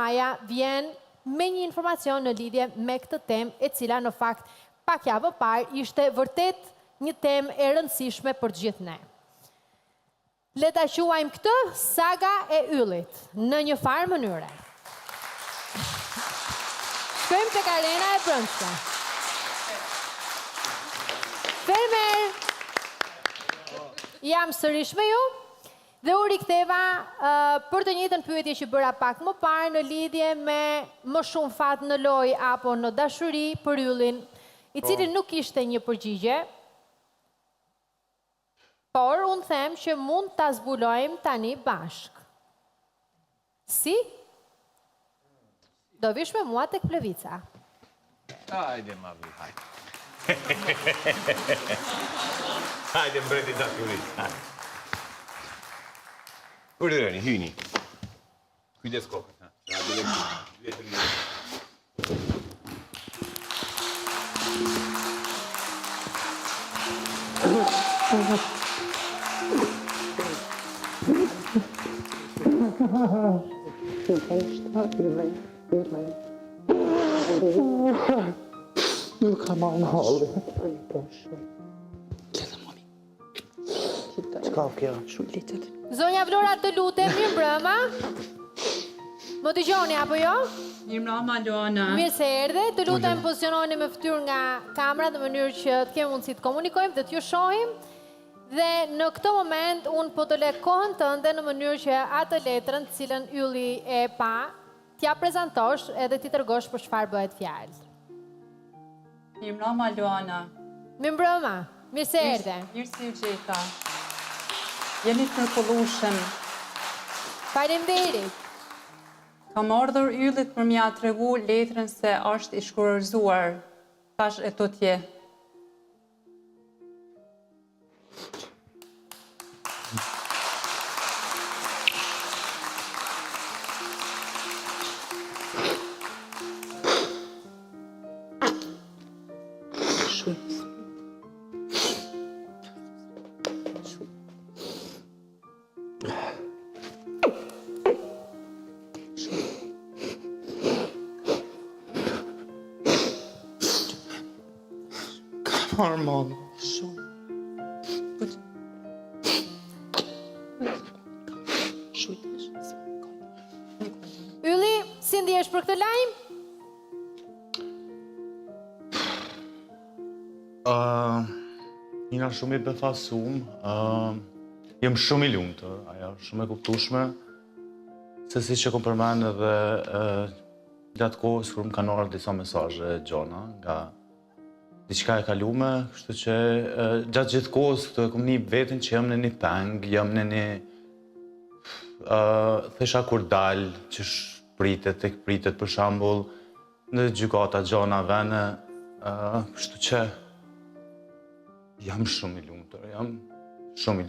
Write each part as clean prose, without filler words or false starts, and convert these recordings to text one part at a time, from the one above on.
Maja vjen me një informacion në lidhje me këtë temë, e cila në fakt pak javë parë ishte vërtet një temë e rëndësishme për gjithë ne. Le ta quajmë këtë saga e yllit në një farë mënyre. Shkojmë tek arena e brendshme. Fermer, jam sërish me ju. Dhe u riktheva për të njëjtën pyetje që bëra pak më parë në lidhje me më shumë fat në lojë apo në dashuri për yllin, i cili nuk ishte një përgjigje, por unë them që mund ta zbulojmë tani bashk. Si? Do vish me mua tek Plevica. Hajde, mami, hajde. Hajde, mbreti dashurit, hajde. Urdhëroni, hyni. Kujdes kokën, ha. Letër një. Nuk ka marrë në halë. Qka kjo? Shumë litët. Zonja Vlora, të lutem, mirë mbrëma. Më dëgjoni apo jo? Mirë mbrëma, Luana. Mirë se erdhe. Të lutem poziciononi me fytyrë nga kamera në mënyrë që të kemi mundësi të komunikojmë dhe t'ju shohim. Dhe në këtë moment unë po të lë kohën tënde në mënyrë që atë letrën, të cilën ylli e pa, t'ja prezantosh edhe t'i tërgosh për çfarë bëhet fjalë. Mirë mbrëma, Luana. Mirë mbrëma. Mirë se erdhe. Mirë si u gjeta. Jeni të mrekullueshëm. Faleminderit. Kam ardhur yllit për m'ja tregu letrën se është i shkurorzuar. Tash e tutje. Armand. Ylli, si ndihesh për këtë lajm? Jena shumë i befasum. Jem shumë i lumtur, ajo shumë e kuptueshme. Se si që kom përmend edhe gjatë kohës kur më kanë ardhur disa mesazhe gjona nga diçka e kalume, kështu që gjatë gjithë kohës këtu e kom njih veten që jam në një peng, jam në një thesha kur dal, që pritet për shembull në gjykata gjona vene, kështu që jam shumë i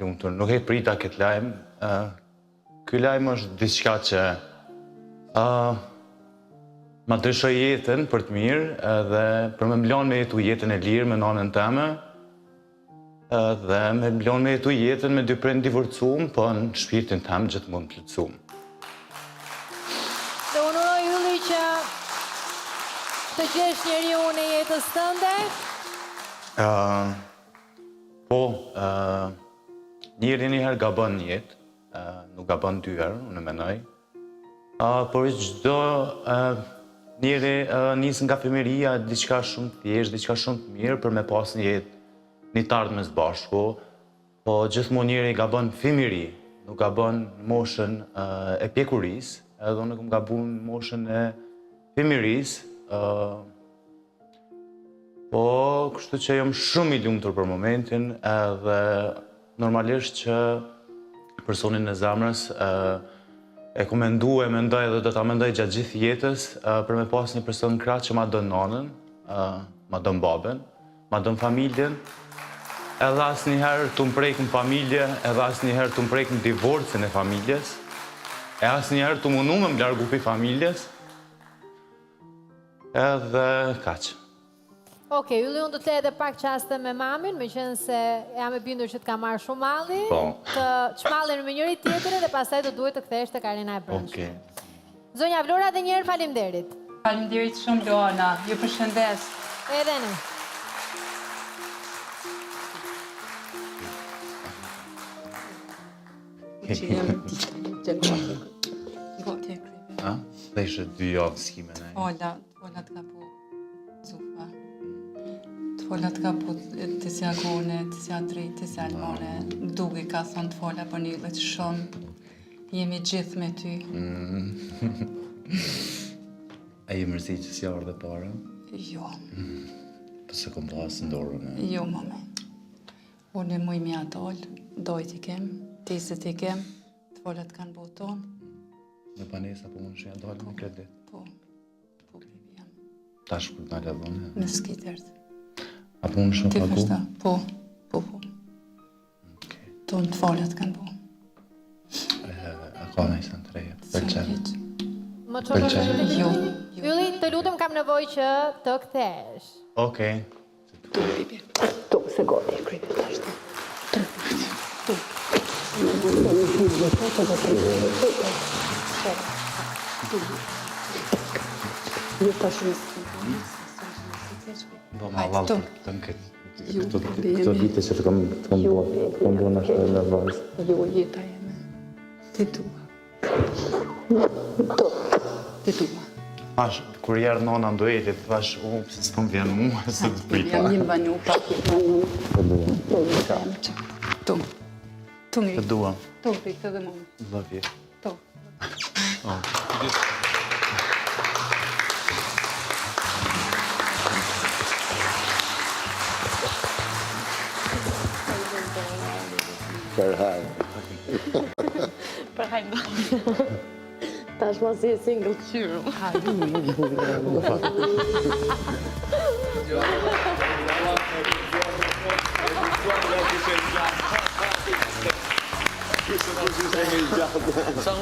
lumtur, nuk e prita këtë lajm. Ky lajm është diçka që ma ndryshoj jetën për të mirë dhe për me mblon me jetu jetën e lirë me nanën teme dhe me mblon me jetu jetën me dy prind divorcum, po në shpirtin tem gjithmonë plotësum. Dhe unuroj ylli që të gjesh njeriu në jetës tënde. Po, njëri njëherë gabon në jetë, nuk gabon dy herë, unë e menoj. Por çdo njëri nisë nga fëmijëria diçka shumë thjesht, diçka shumë të mirë për me pas një jetë, një të ardhmes bashku, po gjithmonë njëri gabon fëmijëri, nuk gabon moshën e pjekurisë, edhe unë kam gabuar në moshën e fëmijërisë. Po, kështu që jam shumë i lumtur për momentin, edhe normalisht që personin e zemrës e ku mendoj edhe do ta mendoj gjatë gjithë jetës për me pas një person krah që ma dën nanën, ma dën babën, ma dën familjen, edhe asnjëherë të më prek në familje, edhe asnjëherë të më prek në divorcin e familjes, e asnjëherë të mundu me largu pi familjes, edhe kaq. Okej, ylli unë do të le edhe pak qaste me mamin, me qenë se jam e bindur që të ka marrë shumë malli, të çmallin me njëri tjetrin dhe pastaj do duhet të kthehesh tek arena e brendshme. Zonja Vlora dhe njerë faleminderit. Faleminderit shumë Luana, ju përshëndes. Edhe ne. A? Dhe ishe 2 javë s'kime ne. Fola t'ka po zufa. T'fola t'ka po të si agone, të si drejt, të si almone. Duke ka thonë t'fola për njëllet shumë. Jemi gjithë me ty. A je mërzi që si ardhe para? Jo, Po se kom pasë ndorën e... jo mame. Unë muj mi adol, dojt i kem, tiset i kem, t'fola t'kanë boton. Në panesa po unë shëja dalë me kredit. Po, bibi jam. Tash kur t'na ledhone. Me skitert. Apo unë shumë Ti pagu? përshta, po. Okej. Tonë t'fola t'kanë bo. A ka në isën të reja? Përqen? Më çon Jo. Ylli, të lutem kam nevojë që të kthesh. Okej. Tu, se godi e krypë të ashtë. Ju të shumë. Bo ma Hajde, lalë tu. të në këtë... Ju, Këto bene. dite që të kam bo në ashtë në vazë. Ju, jeta jeme. Ti tua. Ti tua. Pash, kur jerë nona ndojetit, pash, se s'kom vjen mu, se të prita. Jam një banju, pa ku banju. Tu. Tu Të ngri. dua. Tu ngri, këtë dhe mund. Love you. Tu. Për hajnë. Tash ma si e single qyru. Sa